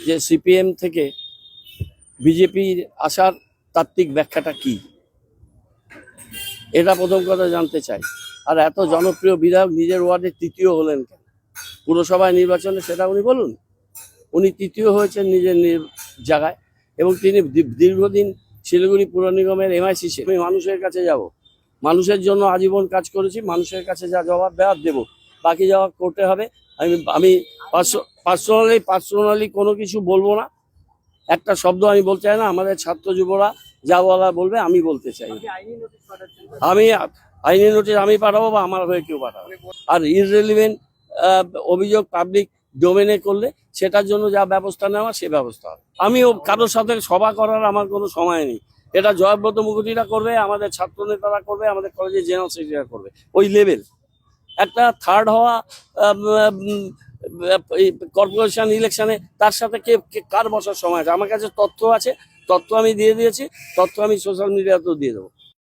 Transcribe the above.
যে সিপিএম থেকে বিজেপির আসার তাত্ত্বিক ব্যাখ্যাটা কি, এটা প্রথম কথা জানতে চাই। আর এত জনপ্রিয় বিধায়ক নিজের ওয়ার্ডে তৃতীয় হলেন কেন? পুরসভায় নির্বাচনে সেটা উনি বলুন। উনি তৃতীয় হয়েছেন নিজের জায়গায়, এবং তিনি দীর্ঘদিন শিলিগুড়ি পুর নিগমের এমআইসি। আমি মানুষের কাছে যাব, মানুষের জন্য আজীবন কাজ করেছি, মানুষের কাছে যা জবাব দেওয়ার দেবো, বাকি জবাব করতে হবে। আমি পার্সোনালি কোনো কিছু বলবো না, একটা শব্দ আমি বলতে চাই না। আমাদের ছাত্র যুবরা যা বলা বলবে, আমি বলতে চাই। আমি আইনি নোটিশ আমি পাঠাবো বা আমার হয়ে কেউ পাঠাবো। আর ইররিলেভেন্ট অভিযোগ পাবলিক ডোমেনে করলে সেটার জন্য যা ব্যবস্থা নেওয়া সে ব্যবস্থা হবে। আমিও কারোর সাথে সভা করার আমার কোনো সময় নেই। এটা জয়ব্রত মুখোপাধ্যায়রা করবে, আমাদের ছাত্র নেতারা করবে, আমাদের কলেজের জেনারেল সেক্রেটারি করবে। ওই লেভেল একটা থার্ড হওয়া কর্পোরেশন ইলেকশনে, তার সাথে কার বসার সময় আছে? আমার কাছে তথ্য আছে, তথ্য আমি দিয়ে দিয়েছি, তথ্য আমি সোশ্যাল মিডিয়াতেও দিয়ে দেবো।